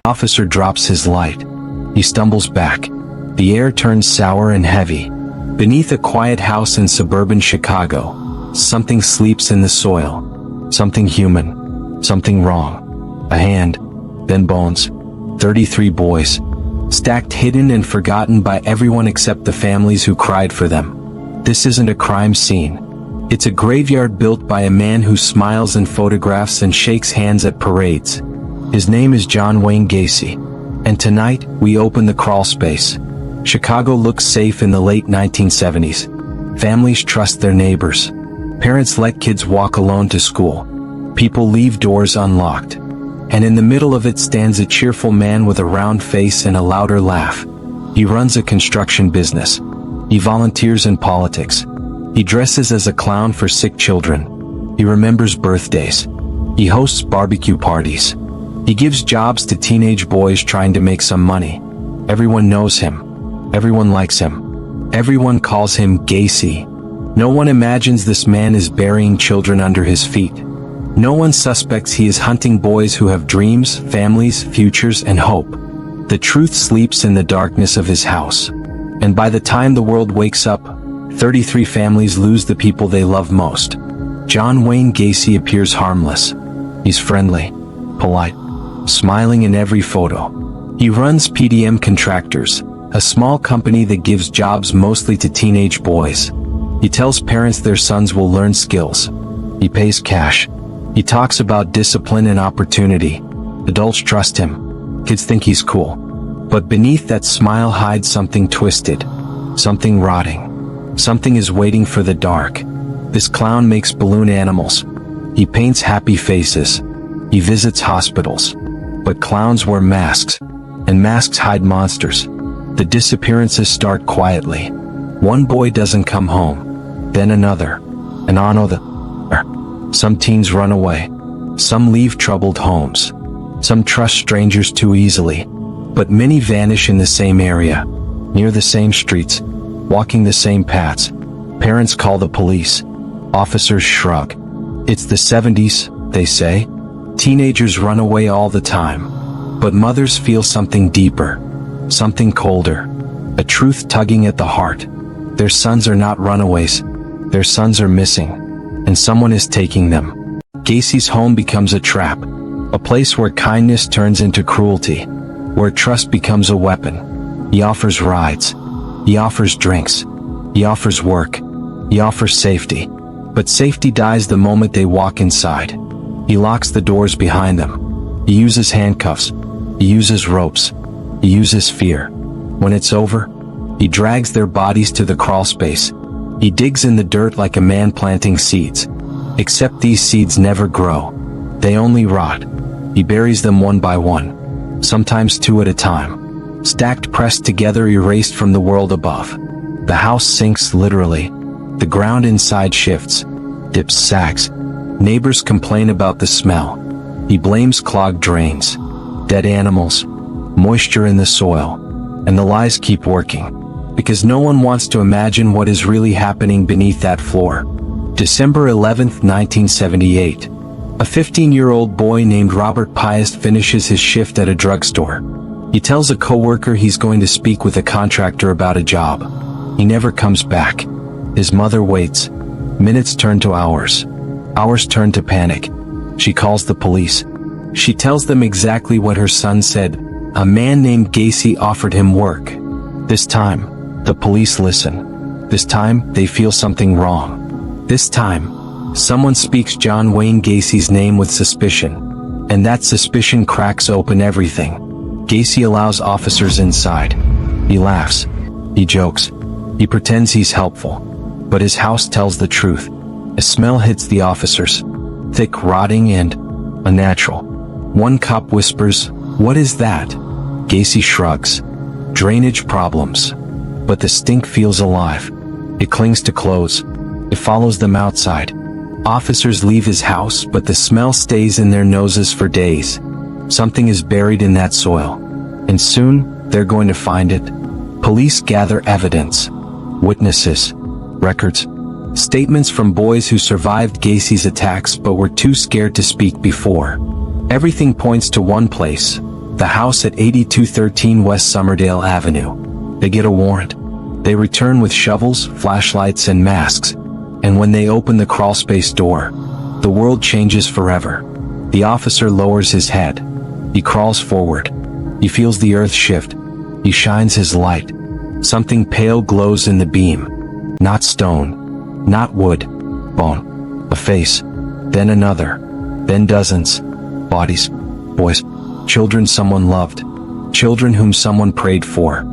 Officer drops his light. He stumbles back. The air turns sour and heavy. Beneath a quiet house in suburban Chicago, something sleeps in the soil. Something human. Something wrong. A hand. Then bones. 33 boys. Stacked, hidden and forgotten by everyone except the families who cried for them. This isn't a crime scene. It's a graveyard built by a man who smiles in photographs and shakes hands at parades. His name is John Wayne Gacy. And tonight, we open the crawl space. Chicago looks safe in the late 1970s. Families trust their neighbors. Parents let kids walk alone to school. People leave doors unlocked. And in the middle of it stands a cheerful man with a round face and a louder laugh. He runs a construction business. He volunteers in politics. He dresses as a clown for sick children. He remembers birthdays. He hosts barbecue parties. He gives jobs to teenage boys trying to make some money. Everyone knows him. Everyone likes him. Everyone calls him Gacy. No one imagines this man is burying children under his feet. No one suspects he is hunting boys who have dreams, families, futures, and hope. The truth sleeps in the darkness of his house. And by the time the world wakes up, 33 families lose the people they love most. John Wayne Gacy appears harmless. He's friendly, polite, smiling in every photo. He runs PDM Contractors, a small company that gives jobs mostly to teenage boys. He tells parents their sons will learn skills. He pays cash. He talks about discipline and opportunity. Adults trust him. Kids think he's cool. But beneath that smile hides something twisted. Something rotting. Something is waiting for the dark. This clown makes balloon animals. He paints happy faces. He visits hospitals. But clowns wear masks. And masks hide monsters. The disappearances start quietly. One boy doesn't come home. Then another. And on some teens run away. Some leave troubled homes. Some trust strangers too easily. But many vanish in the same area. Near the same streets. Walking the same paths. Parents call the police. Officers shrug. It's the 70s, they say. Teenagers run away all the time. But mothers feel something deeper. Something colder. A truth tugging at the heart. Their sons are not runaways. Their sons are missing. And someone is taking them. Gacy's home becomes a trap. A place where kindness turns into cruelty. Where trust becomes a weapon. He offers rides. He offers drinks. He offers work. He offers safety. But safety dies the moment they walk inside. He locks the doors behind them. He uses handcuffs. He uses ropes. He uses fear. When it's over, he drags their bodies to the crawl space. He digs in the dirt like a man planting seeds. Except these seeds never grow. They only rot. He buries them one by one. Sometimes two at a time. Stacked, pressed together, erased from the world above. The house sinks literally. The ground inside shifts. Dips, sags. Neighbors complain about the smell. He blames clogged drains. Dead animals. Moisture in the soil. And the lies keep working. Because no one wants to imagine what is really happening beneath that floor. December 11, 1978. A 15-year-old boy named Robert Piest finishes his shift at a drugstore. He tells a coworker he's going to speak with a contractor about a job. He never comes back. His mother waits. Minutes turn to hours. Hours turn to panic. She calls the police. She tells them exactly what her son said. A man named Gacy offered him work. This time, the police listen. This time, they feel something wrong. This time, someone speaks John Wayne Gacy's name with suspicion. And that suspicion cracks open everything. Gacy allows officers inside. He laughs. He jokes. He pretends he's helpful. But his house tells the truth. A smell hits the officers. Thick, rotting, and unnatural. One cop whispers, "What is that?" Gacy shrugs. Drainage problems. But the stink feels alive. It clings to clothes. It follows them outside. Officers leave his house, but the smell stays in their noses for days. Something is buried in that soil. And soon, they're going to find it. Police gather evidence. Witnesses. Records. Statements from boys who survived Gacy's attacks but were too scared to speak before. Everything points to one place. The house at 8213 West Somerdale Avenue. They get a warrant. They return with shovels, flashlights, and masks. And when they open the crawlspace door, the world changes forever. The officer lowers his head. He crawls forward. He feels the earth shift. He shines his light. Something pale glows in the beam. Not stone. Not wood. Bone. A face. Then another. Then dozens. Bodies. Boys. Children someone loved. Children whom someone prayed for.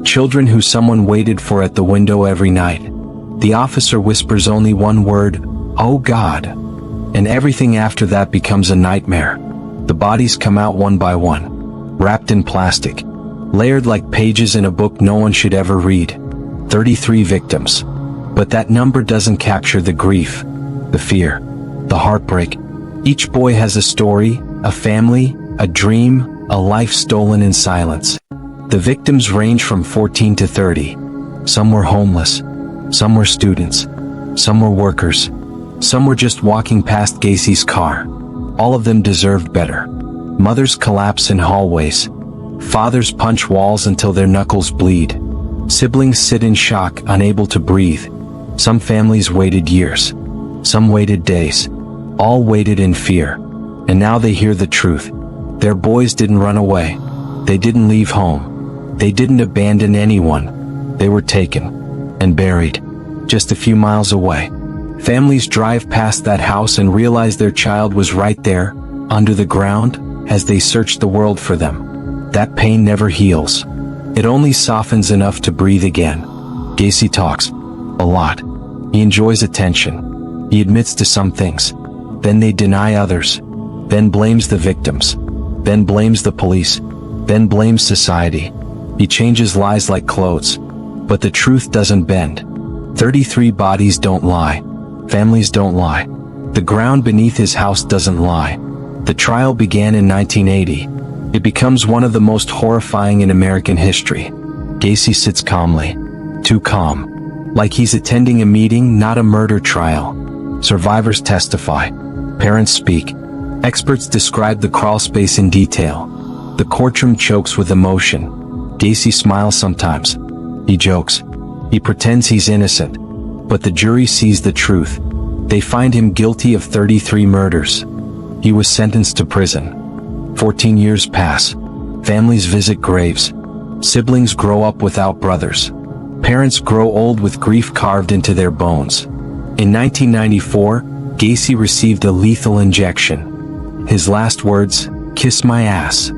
Children who someone waited for at the window every night. The officer whispers only one word, "Oh God." And everything after that becomes a nightmare. The bodies come out one by one, wrapped in plastic, layered like pages in a book no one should ever read. 33 victims. But that number doesn't capture the grief, the fear, the heartbreak. Each boy has a story, a family, a dream, a life stolen in silence. The victims range from 14 to 30. Some were homeless. Some were students. Some were workers. Some were just walking past Gacy's car. All of them deserved better. Mothers collapse in hallways. Fathers punch walls until their knuckles bleed. Siblings sit in shock, unable to breathe. Some families waited years. Some waited days. All waited in fear. And now they hear the truth. Their boys didn't run away. They didn't leave home. They didn't abandon anyone. They were taken and buried just a few miles away. Families drive past that house and realize their child was right there, under the ground, as they search the world for them. That pain never heals. It only softens enough to breathe again. Gacy talks a lot. He enjoys attention. He admits to some things. Then they deny others. Then blames the victims. Then blames the police. Then blames society. He changes lies like clothes. But the truth doesn't bend. 33 bodies don't lie. Families don't lie. The ground beneath his house doesn't lie. The trial began in 1980. It becomes one of the most horrifying in American history. Gacy sits calmly. Too calm. Like he's attending a meeting, not a murder trial. Survivors testify. Parents speak. Experts describe the crawlspace in detail. The courtroom chokes with emotion. Gacy smiles sometimes. He jokes. He pretends he's innocent. But the jury sees the truth. They find him guilty of 33 murders. He was sentenced to prison. 14 years pass. Families visit graves. Siblings grow up without brothers. Parents grow old with grief carved into their bones. In 1994, Gacy received a lethal injection. His last words, "Kiss my ass."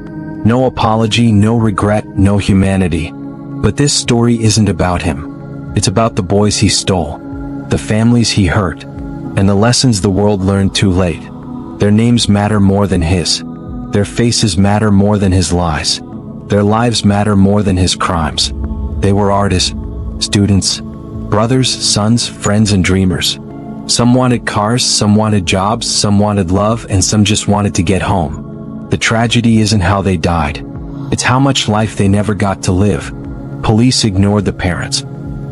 No apology, no regret, no humanity. But this story isn't about him. It's about the boys he stole, the families he hurt, and the lessons the world learned too late. Their names matter more than his. Their faces matter more than his lies. Their lives matter more than his crimes. They were artists, students, brothers, sons, friends, and dreamers. Some wanted cars, some wanted jobs, some wanted love, and some just wanted to get home. The tragedy isn't how they died. It's how much life they never got to live. Police ignored the parents.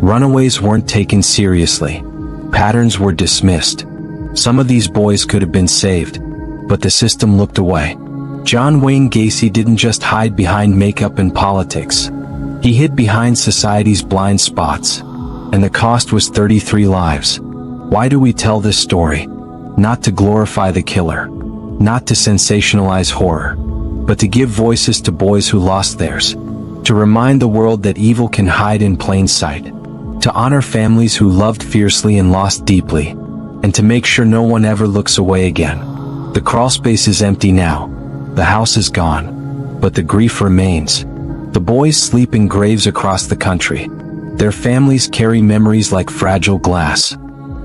Runaways weren't taken seriously. Patterns were dismissed. Some of these boys could have been saved, but the system looked away. John Wayne Gacy didn't just hide behind makeup and politics. He hid behind society's blind spots. And the cost was 33 lives. Why do we tell this story? Not to glorify the killer. Not to sensationalize horror. But to give voices to boys who lost theirs. To remind the world that evil can hide in plain sight. To honor families who loved fiercely and lost deeply. And to make sure no one ever looks away again. The crawlspace is empty now. The house is gone. But the grief remains. The boys sleep in graves across the country. Their families carry memories like fragile glass.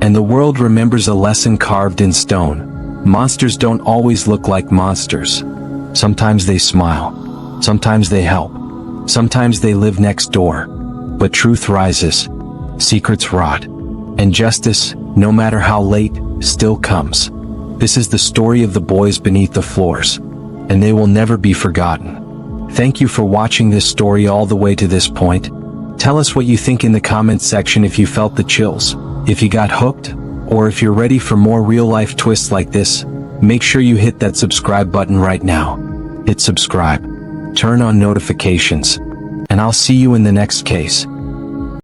And the world remembers a lesson carved in stone. Monsters don't always look like monsters. Sometimes they smile. Sometimes they help. Sometimes they live next door. But truth rises. Secrets rot. And justice, no matter how late, still comes. This is the story of the boys beneath the floors. And they will never be forgotten. Thank you for watching this story all the way to this point. Tell us what you think in the comments section if you felt the chills, if you got hooked, or if you're ready for more real-life twists like this. Make sure you hit that subscribe button right now. Hit subscribe. turn on notifications, and I'll see you in the next case.